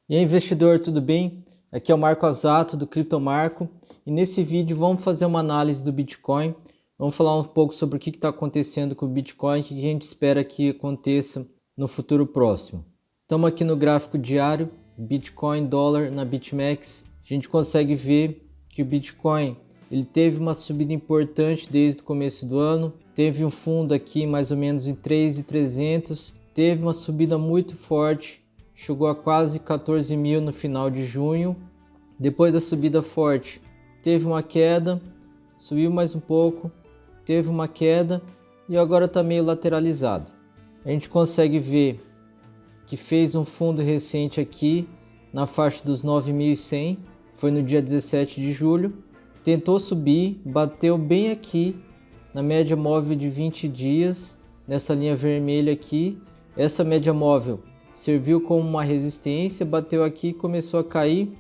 E aí, investidor, tudo bem? Aqui é o Marco Azato do Criptomarco e nesse vídeo vamos fazer uma análise do Bitcoin. Vamos falar um pouco sobre o que está acontecendo com o Bitcoin, o que a gente espera que aconteça no futuro próximo. Estamos aqui no gráfico diário, Bitcoin, dólar na BitMEX. A gente consegue ver que o Bitcoin ele teve uma subida importante desde o começo do ano. Teve um fundo aqui mais ou menos em 3.300. Teve uma subida muito forte. Chegou a quase 14 mil no final de junho. Depois da subida forte, teve uma queda, subiu mais um pouco, teve uma queda e agora está meio lateralizado. A gente consegue ver que fez um fundo recente aqui na faixa dos 9.100, foi no dia 17 de julho. Tentou subir, bateu bem aqui na média móvel de 20 dias, nessa linha vermelha aqui. Essa média móvel serviu como uma resistência, bateu aqui e começou a cair.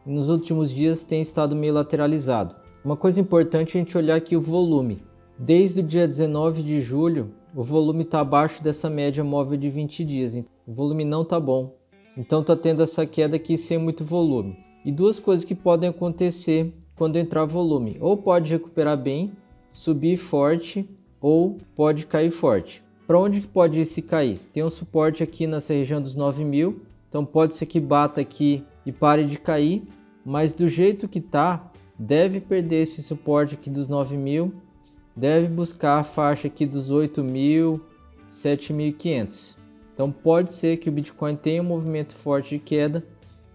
E nos últimos dias tem estado meio lateralizado. Uma coisa importante é a gente olhar aqui o volume. Desde o dia 19 de julho, o volume está abaixo dessa média móvel de 20 dias. O volume não está bom. Então está tendo essa queda aqui sem muito volume. E duas coisas que podem acontecer quando entrar volume. Ou pode recuperar bem, subir forte, ou pode cair forte. Para onde que pode esse cair? Tem um suporte aqui nessa região dos 9.000, então pode ser que bata aqui e pare de cair, mas do jeito que tá, deve perder esse suporte aqui dos 9.000, deve buscar a faixa aqui dos 8.000, 7.500. Então pode ser que o Bitcoin tenha um movimento forte de queda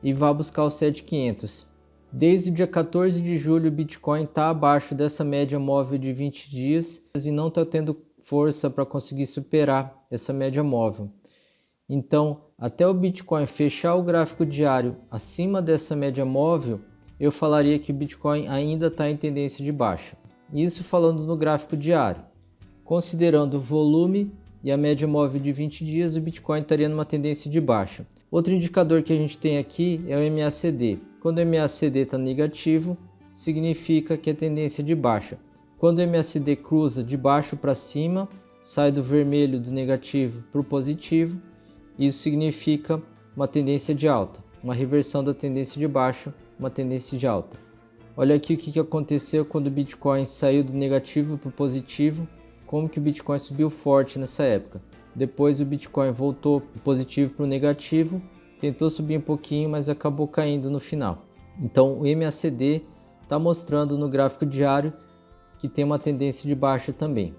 e vá buscar os 7.500. Desde o dia 14 de julho o Bitcoin está abaixo dessa média móvel de 20 dias e não está tendo força para conseguir superar essa média móvel. Então, até o Bitcoin fechar o gráfico diário acima dessa média móvel, eu falaria que o Bitcoin ainda está em tendência de baixa. Isso falando no gráfico diário. Considerando o volume e a média móvel de 20 dias, o Bitcoin estaria numa tendência de baixa. Outro indicador que a gente tem aqui é o MACD. Quando o MACD está negativo, significa que é tendência de baixa. Quando o MACD cruza de baixo para cima, sai do vermelho do negativo para o positivo, isso significa uma tendência de alta, uma reversão da tendência de baixa, uma tendência de alta. Olha aqui o que aconteceu quando o Bitcoin saiu do negativo para o positivo, como que o Bitcoin subiu forte nessa época. Depois o Bitcoin voltou do positivo para o negativo, tentou subir um pouquinho, mas acabou caindo no final. Então o MACD está mostrando no gráfico diário que tem uma tendência de baixa também.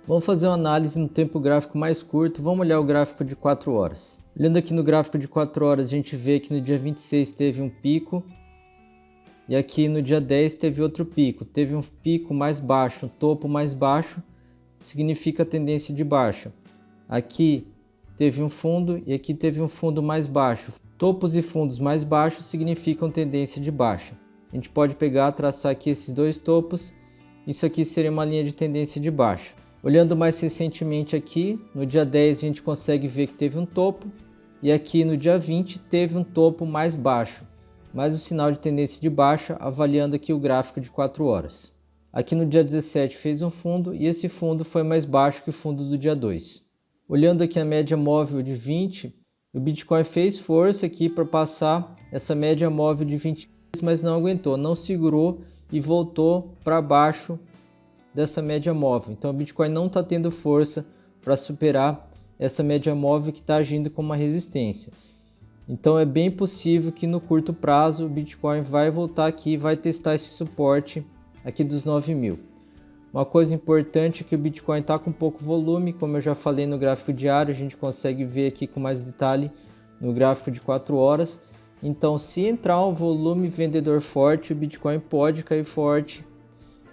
Vamos fazer uma análise no tempo gráfico mais curto, vamos olhar o gráfico de 4 horas. Olhando aqui no gráfico de 4 horas, a gente vê que no dia 26 teve um pico, e aqui no dia 10 teve outro pico. Teve um pico mais baixo, um topo mais baixo, significa tendência de baixa. Aqui teve um fundo e aqui teve um fundo mais baixo. Topos e fundos mais baixos significam tendência de baixa. A gente pode pegar, traçar aqui esses dois topos. Isso aqui seria uma linha de tendência de baixa. Olhando mais recentemente aqui, no dia 10 a gente consegue ver que teve um topo e aqui no dia 20 teve um topo mais baixo, mais um sinal de tendência de baixa, avaliando aqui o gráfico de 4 horas. Aqui no dia 17 fez um fundo e esse fundo foi mais baixo que o fundo do dia 2. Olhando aqui a média móvel de 20, o Bitcoin fez força aqui para passar essa média móvel de 20 dias, mas não aguentou, não segurou e voltou para baixo dessa média móvel. Então o Bitcoin não está tendo força para superar essa média móvel que está agindo como uma resistência. Então é bem possível que no curto prazo o Bitcoin vai voltar aqui e vai testar esse suporte aqui dos 9.000. Uma coisa importante é que o Bitcoin está com pouco volume, como eu já falei no gráfico diário, a gente consegue ver aqui com mais detalhe no gráfico de 4 horas. Então, se entrar um volume vendedor forte, o Bitcoin pode cair forte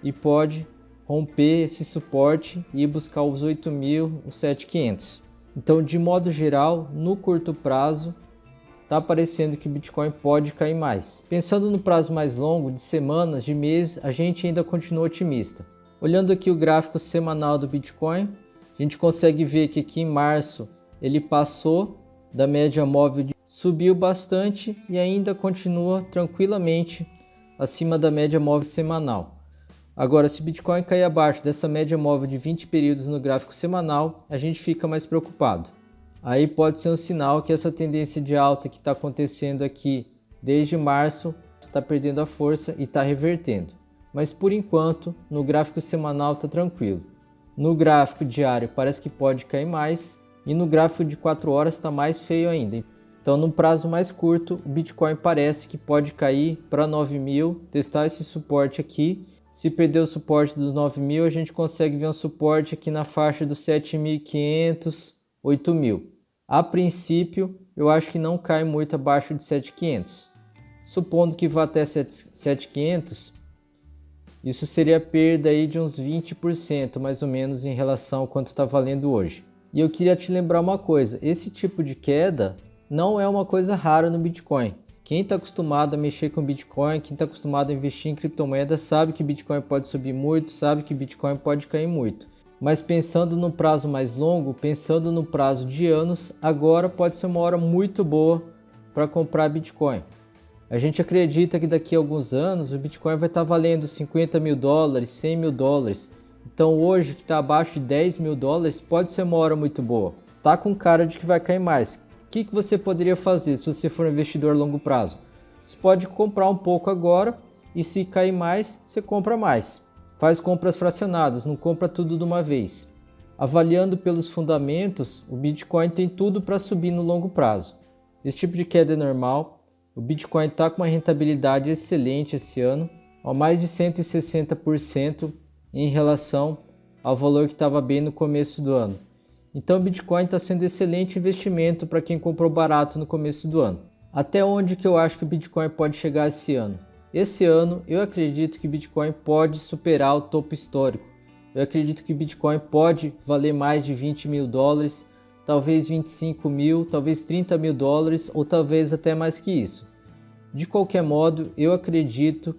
e pode romper esse suporte e buscar os 8.000, os 7.500. Então, de modo geral, no curto prazo, está parecendo que o Bitcoin pode cair mais. Pensando no prazo mais longo, de semanas, de meses, a gente ainda continua otimista. Olhando aqui o gráfico semanal do Bitcoin, a gente consegue ver que aqui em março ele passou da média móvel, subiu bastante e ainda continua tranquilamente acima da média móvel semanal. Agora, se o Bitcoin cair abaixo dessa média móvel de 20 períodos no gráfico semanal, a gente fica mais preocupado. aí pode ser um sinal que essa tendência de alta que está acontecendo aqui desde março está perdendo a força e está revertendo. Mas por enquanto, no gráfico semanal está tranquilo. No gráfico diário parece que pode cair mais e no gráfico de 4 horas está mais feio ainda. Então no prazo mais curto, o Bitcoin parece que pode cair para 9.000, testar esse suporte aqui. Se perder o suporte dos 9.000, a gente consegue ver um suporte aqui na faixa dos 7.500, 8.000. A princípio, eu acho que não cai muito abaixo de 7.500. Supondo que vá até 7.500, isso seria perda aí de uns 20% mais ou menos em relação ao quanto está valendo hoje. E eu queria te lembrar uma coisa, esse tipo de queda não é uma coisa rara no Bitcoin. Quem está acostumado a mexer com Bitcoin, quem está acostumado a investir em criptomoedas, sabe que Bitcoin pode subir muito, sabe que Bitcoin pode cair muito. Mas pensando no prazo mais longo, pensando no prazo de anos, agora pode ser uma hora muito boa para comprar Bitcoin. A gente acredita que daqui a alguns anos o Bitcoin vai estar valendo 50 mil dólares, 100 mil dólares. Então hoje que está abaixo de 10 mil dólares pode ser uma hora muito boa. Tá com cara de que vai cair mais. O que você poderia fazer se você for um investidor a longo prazo? Você pode comprar um pouco agora e se cair mais, você compra mais. Faz compras fracionadas, não compra tudo de uma vez. Avaliando pelos fundamentos, o Bitcoin tem tudo para subir no longo prazo. Esse tipo de queda é normal. O Bitcoin está com uma rentabilidade excelente esse ano, a mais de 160% em relação ao valor que estava bem no começo do ano. Então o Bitcoin está sendo excelente investimento para quem comprou barato no começo do ano. Até onde que eu acho que o Bitcoin pode chegar esse ano? Esse ano eu acredito que o Bitcoin pode superar o topo histórico. Eu acredito que o Bitcoin pode valer mais de 20 mil dólares, talvez 25 mil, talvez 30 mil dólares ou talvez até mais que isso. De qualquer modo, eu acredito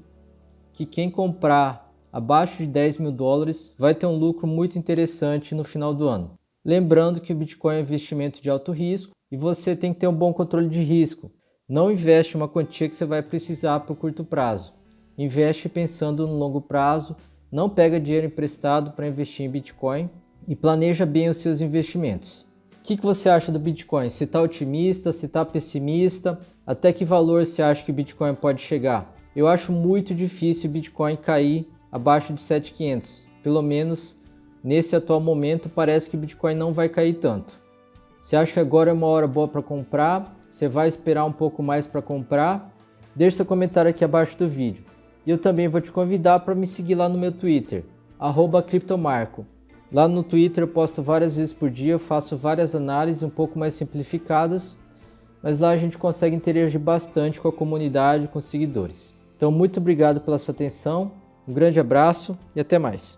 que quem comprar abaixo de 10 mil dólares vai ter um lucro muito interessante no final do ano. Lembrando que o Bitcoin é um investimento de alto risco e você tem que ter um bom controle de risco. Não investe uma quantia que você vai precisar para o curto prazo. Investe pensando no longo prazo, não pega dinheiro emprestado para investir em Bitcoin e planeja bem os seus investimentos. O que você acha do Bitcoin? Você está otimista? Você está pessimista? Até que valor você acha que o Bitcoin pode chegar? Eu acho muito difícil o Bitcoin cair abaixo de 7.500. Pelo menos nesse atual momento parece que o Bitcoin não vai cair tanto. Você acha que agora é uma hora boa para comprar? Você vai esperar um pouco mais para comprar? Deixe seu comentário aqui abaixo do vídeo. E eu também vou te convidar para me seguir lá no meu Twitter, @criptomarco. Lá no Twitter eu posto várias vezes por dia, eu faço várias análises um pouco mais simplificadas, mas lá a gente consegue interagir bastante com a comunidade, com os seguidores. Então muito obrigado pela sua atenção, um grande abraço e até mais.